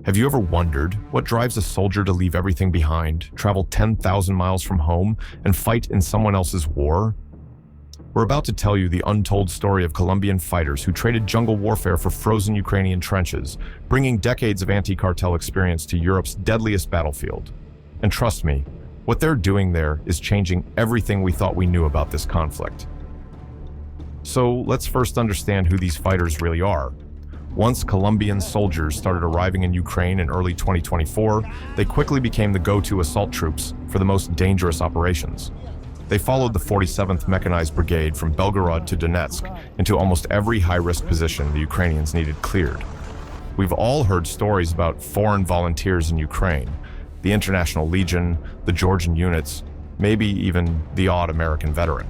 Have you ever wondered what drives a soldier to leave everything behind, travel 10,000 miles from home, and fight in someone else's war? We're about to tell you the untold story of Colombian fighters who traded jungle warfare for frozen Ukrainian trenches, bringing decades of anti-cartel experience to Europe's deadliest battlefield. And trust me, what they're doing there is changing everything we thought we knew about this conflict. So let's first understand who these fighters really are. Once Colombian soldiers started arriving in Ukraine in early 2024, they quickly became the go-to assault troops for the most dangerous operations. They followed the 47th Mechanized Brigade from Belgorod to Donetsk into almost every high-risk position the Ukrainians needed cleared. We've all heard stories about foreign volunteers in Ukraine, the International Legion, the Georgian units, maybe even the odd American veteran.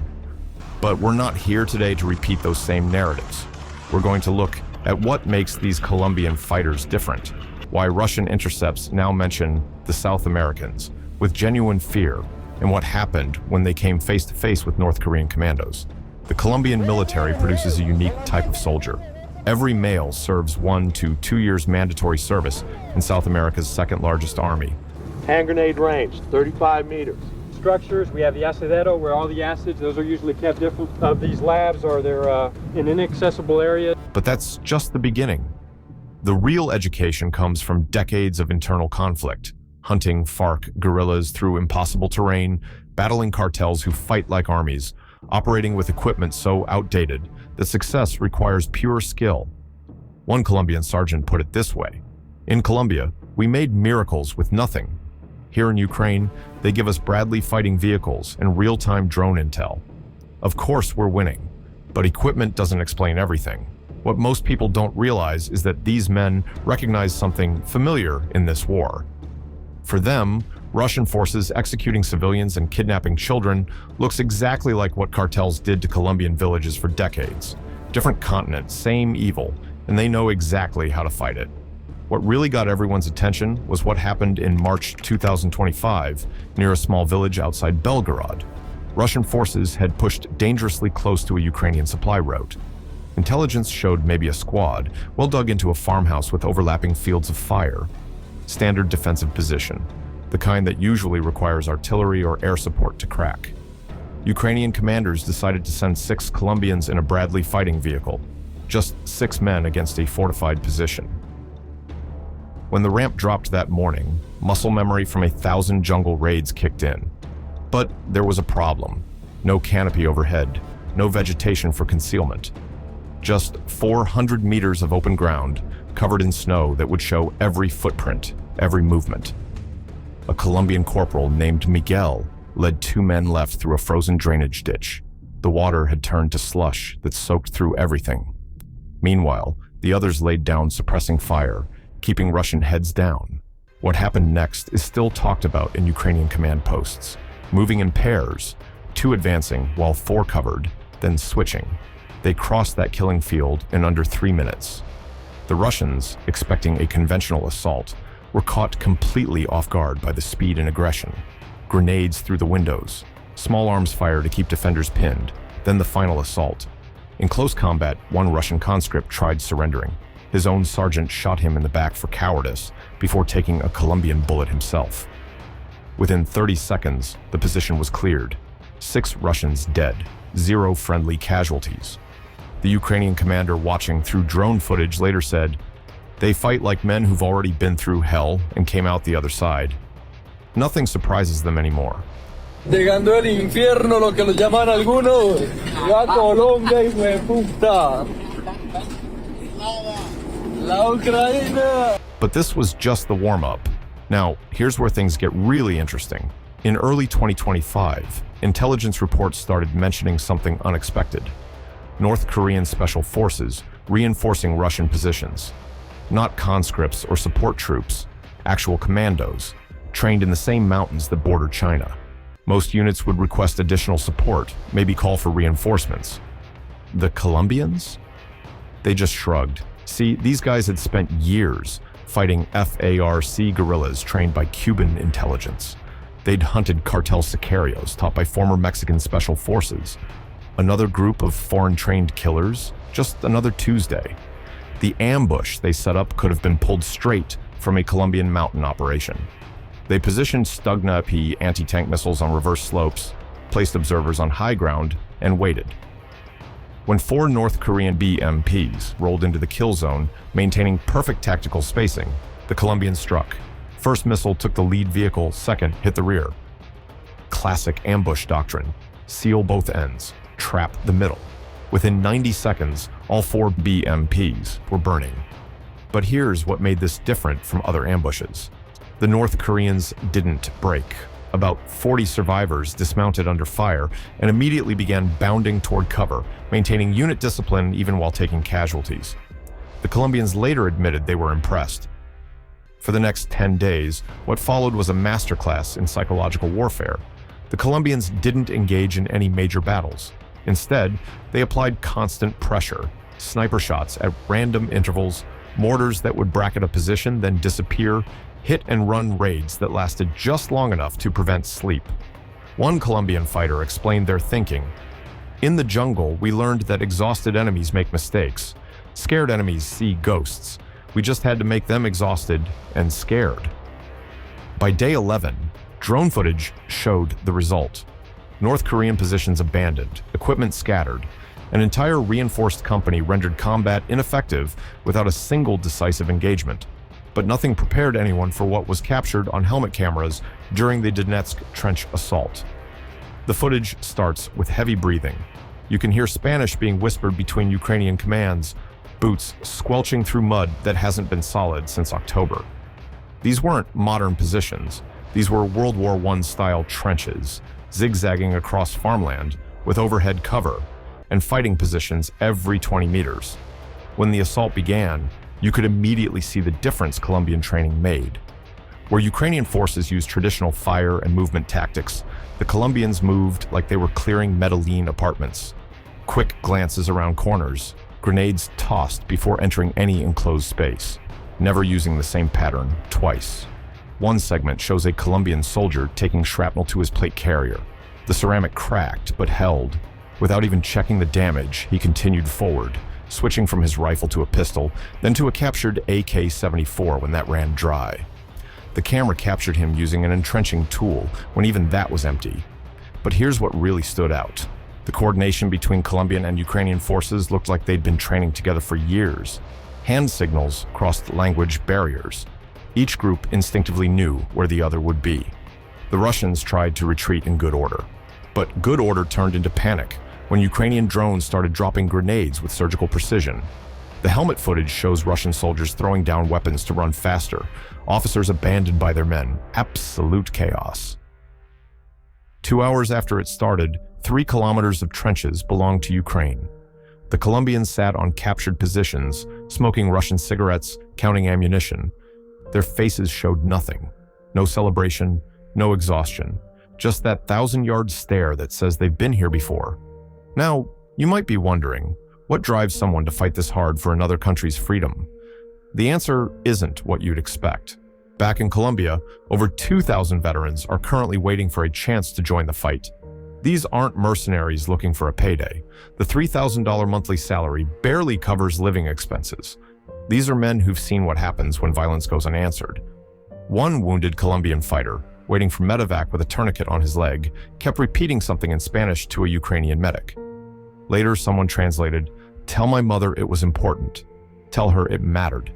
But we're not here today to repeat those same narratives. We're going to look at what makes these Colombian fighters different, why Russian intercepts now mention the South Americans with genuine fear, and what happened when they came face-to-face with North Korean commandos. The Colombian military produces a unique type of soldier. Every male serves 1 to 2 years mandatory service in South America's second-largest army. Hand grenade range, 35 meters. Structures, we have the asidero, where all the acids, those are usually kept different of these labs, or they're in an inaccessible area. But that's just the beginning. The real education comes from decades of internal conflict, hunting FARC guerrillas through impossible terrain, battling cartels who fight like armies, operating with equipment so outdated that success requires pure skill. One Colombian sergeant put it this way: "In Colombia, we made miracles with nothing. Here in Ukraine, they give us Bradley fighting vehicles and real-time drone intel. Of course we're winning, but equipment doesn't explain everything. What most people don't realize is that these men recognize something familiar in this war. For them, Russian forces executing civilians and kidnapping children looks exactly like what cartels did to Colombian villages for decades. Different continent, same evil, and they know exactly how to fight it." What really got everyone's attention was what happened in March 2025 near a small village outside Belgorod. Russian forces had pushed dangerously close to a Ukrainian supply route. Intelligence showed maybe a squad, well dug into a farmhouse with overlapping fields of fire. Standard defensive position, the kind that usually requires artillery or air support to crack. Ukrainian commanders decided to send 6 Colombians in a Bradley fighting vehicle, just 6 men against a fortified position. When the ramp dropped that morning, muscle memory from 1,000 jungle raids kicked in. But there was a problem. No canopy overhead, no vegetation for concealment. Just 400 meters of open ground, covered in snow that would show every footprint, every movement. A Colombian corporal named Miguel led 2 men left through a frozen drainage ditch. The water had turned to slush that soaked through everything. Meanwhile, the others laid down suppressing fire, keeping Russian heads down. What happened next is still talked about in Ukrainian command posts, moving in pairs, 2 advancing while 4 covered, then switching. They crossed that killing field in under 3 minutes. The Russians, expecting a conventional assault, were caught completely off guard by the speed and aggression. Grenades through the windows, small arms fire to keep defenders pinned, then the final assault. In close combat, one Russian conscript tried surrendering. His own sergeant shot him in the back for cowardice before taking a Colombian bullet himself. Within 30 seconds, the position was cleared. 6 Russians dead, 0 friendly casualties. The Ukrainian commander watching through drone footage later said, "They fight like men who've already been through hell and came out the other side." Nothing surprises them anymore. Llegando el infierno, lo que lo llaman algunos, la Colombia, hijo de puta. La Ucrania. But this was just the warm-up. Now, here's where things get really interesting. In early 2025, intelligence reports started mentioning something unexpected. North Korean special forces reinforcing Russian positions. Not conscripts or support troops, actual commandos, trained in the same mountains that border China. Most units would request additional support, maybe call for reinforcements. The Colombians? They just shrugged. See, these guys had spent years fighting FARC guerrillas trained by Cuban intelligence. They'd hunted cartel sicarios taught by former Mexican special forces. Another group of foreign-trained killers, just another Tuesday. The ambush they set up could have been pulled straight from a Colombian mountain operation. They positioned Stugna-P anti-tank missiles on reverse slopes, placed observers on high ground, and waited. When 4 North Korean BMPs rolled into the kill zone, maintaining perfect tactical spacing, the Colombians struck. First missile took the lead vehicle, second hit the rear. Classic ambush doctrine. Seal both ends, trap the middle. Within 90 seconds, all 4 BMPs were burning. But here's what made this different from other ambushes. The North Koreans didn't break. About 40 survivors dismounted under fire and immediately began bounding toward cover, maintaining unit discipline even while taking casualties. The Colombians later admitted they were impressed. For the next 10 days, what followed was a masterclass in psychological warfare. The Colombians didn't engage in any major battles. Instead, they applied constant pressure, sniper shots at random intervals, mortars that would bracket a position, then disappear, hit-and-run raids that lasted just long enough to prevent sleep. One Colombian fighter explained their thinking. "In the jungle, we learned that exhausted enemies make mistakes. Scared enemies see ghosts. We just had to make them exhausted and scared." By day 11, drone footage showed the result. North Korean positions abandoned, equipment scattered. An entire reinforced company rendered combat ineffective without a single decisive engagement. But nothing prepared anyone for what was captured on helmet cameras during the Donetsk trench assault. The footage starts with heavy breathing. You can hear Spanish being whispered between Ukrainian commands, boots squelching through mud that hasn't been solid since October. These weren't modern positions. These were World War I-style trenches, zigzagging across farmland with overhead cover and fighting positions every 20 meters. When the assault began, you could immediately see the difference Colombian training made. Where Ukrainian forces used traditional fire and movement tactics, the Colombians moved like they were clearing Medellin apartments. Quick glances around corners, grenades tossed before entering any enclosed space, never using the same pattern twice. One segment shows a Colombian soldier taking shrapnel to his plate carrier. The ceramic cracked but held. Without even checking the damage, he continued forward, switching from his rifle to a pistol, then to a captured AK-74 when that ran dry. The camera captured him using an entrenching tool when even that was empty. But here's what really stood out. The coordination between Colombian and Ukrainian forces looked like they'd been training together for years. Hand signals crossed language barriers. Each group instinctively knew where the other would be. The Russians tried to retreat in good order. But good order turned into panic when Ukrainian drones started dropping grenades with surgical precision. The helmet footage shows Russian soldiers throwing down weapons to run faster, officers abandoned by their men. Absolute chaos. 2 hours after it started, 3 kilometers of trenches belonged to Ukraine. The Colombians sat on captured positions, smoking Russian cigarettes, counting ammunition. Their faces showed nothing. No celebration, no exhaustion. Just that 1,000-yard stare that says they've been here before. Now, you might be wondering, what drives someone to fight this hard for another country's freedom? The answer isn't what you'd expect. Back in Colombia, over 2,000 veterans are currently waiting for a chance to join the fight. These aren't mercenaries looking for a payday. The $3,000 monthly salary barely covers living expenses. These are men who've seen what happens when violence goes unanswered. One wounded Colombian fighter, waiting for medevac with a tourniquet on his leg, kept repeating something in Spanish to a Ukrainian medic. Later, someone translated, "Tell my mother it was important. Tell her it mattered."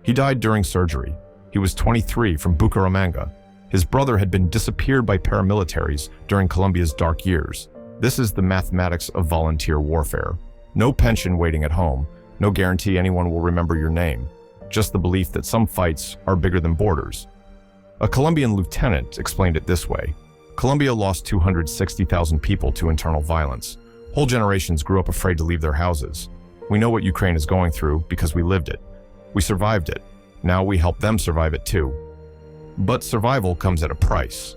He died during surgery. He was 23 from Bucaramanga. His brother had been disappeared by paramilitaries during Colombia's dark years. This is the mathematics of volunteer warfare. No pension waiting at home. No guarantee anyone will remember your name. Just the belief that some fights are bigger than borders. A Colombian lieutenant explained it this way. Colombia lost 260,000 people to internal violence. Whole generations grew up afraid to leave their houses. We know what Ukraine is going through because we lived it. We survived it. Now we help them survive it too. But survival comes at a price.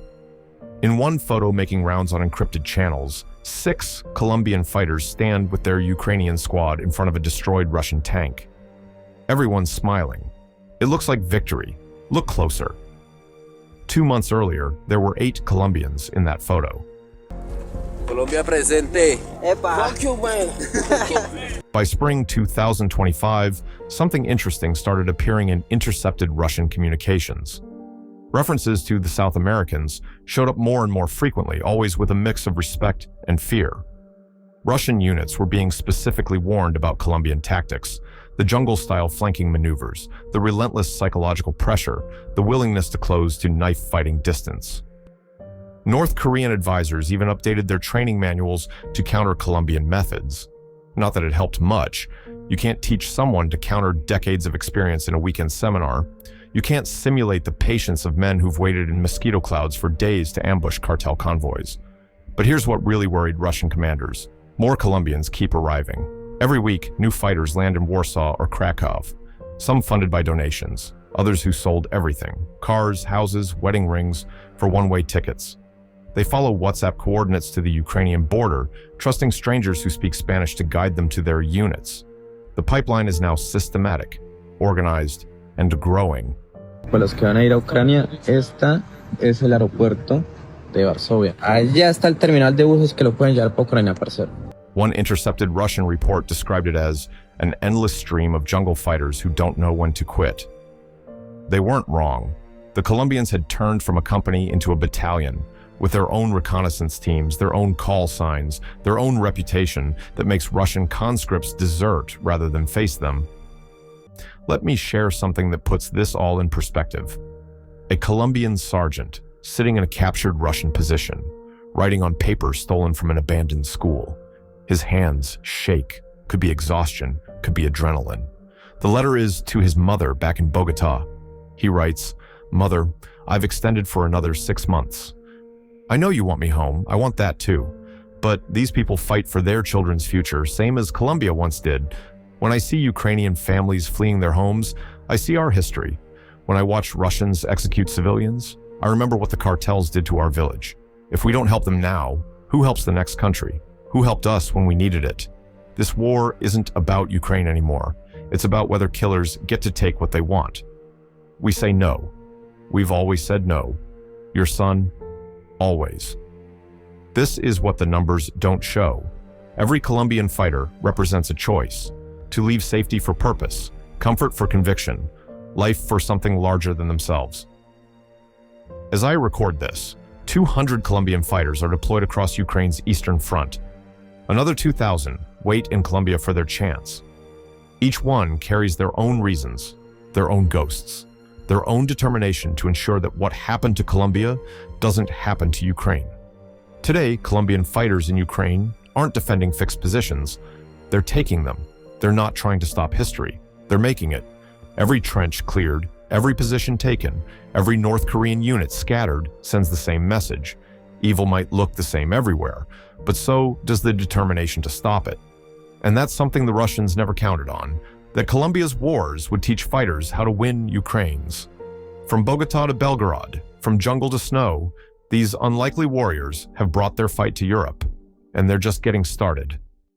In one photo making rounds on encrypted channels, 6 Colombian fighters stand with their Ukrainian squad in front of a destroyed Russian tank. Everyone's smiling. It looks like victory. Look closer. 2 months earlier, there were 8 Colombians in that photo. Colombia presente. Epa. Fuck you, man. By spring 2025, something interesting started appearing in intercepted Russian communications. References to the South Americans showed up more and more frequently, always with a mix of respect and fear. Russian units were being specifically warned about Colombian tactics, the jungle-style flanking maneuvers, the relentless psychological pressure, the willingness to close to knife-fighting distance. North Korean advisors even updated their training manuals to counter Colombian methods. Not that it helped much. You can't teach someone to counter decades of experience in a weekend seminar. You can't simulate the patience of men who've waited in mosquito clouds for days to ambush cartel convoys. But here's what really worried Russian commanders. More Colombians keep arriving. Every week, new fighters land in Warsaw or Krakow, some funded by donations, others who sold everything, cars, houses, wedding rings, for one-way tickets. They follow WhatsApp coordinates to the Ukrainian border, trusting strangers who speak Spanish to guide them to their units. The pipeline is now systematic, organized, and growing. Para los que van a ir a Ucrania, esta es el aeropuerto de Varsovia. Allá está el terminal de buses que lo pueden llevar para Ucrania, parcero. One intercepted Russian report described it as an endless stream of jungle fighters who don't know when to quit. They weren't wrong. The Colombians had turned from a company into a battalion, with their own reconnaissance teams, their own call signs, their own reputation that makes Russian conscripts desert rather than face them. Let me share something that puts this all in perspective. A Colombian sergeant sitting in a captured Russian position, writing on paper stolen from an abandoned school. His hands shake, could be exhaustion, could be adrenaline. The letter is to his mother back in Bogota. He writes, "Mother, I've extended for another 6 months. I know you want me home, I want that too. But these people fight for their children's future, same as Colombia once did. When I see Ukrainian families fleeing their homes, I see our history. When I watch Russians execute civilians, I remember what the cartels did to our village. If we don't help them now, who helps the next country? Who helped us when we needed it? This war isn't about Ukraine anymore. It's about whether killers get to take what they want. We say no. We've always said no. Your son, always." This is what the numbers don't show. Every Colombian fighter represents a choice: to leave safety for purpose, comfort for conviction, life for something larger than themselves. As I record this, 200 Colombian fighters are deployed across Ukraine's eastern front. Another 2,000 wait in Colombia for their chance. Each one carries their own reasons, their own ghosts, their own determination to ensure that what happened to Colombia doesn't happen to Ukraine. Today, Colombian fighters in Ukraine aren't defending fixed positions. They're taking them. They're not trying to stop history. They're making it. Every trench cleared, every position taken, every North Korean unit scattered sends the same message. Evil might look the same everywhere, but so does the determination to stop it. And that's something the Russians never counted on, that Colombia's wars would teach fighters how to win Ukraine's. From Bogota to Belgorod, from jungle to snow, these unlikely warriors have brought their fight to Europe, and they're just getting started.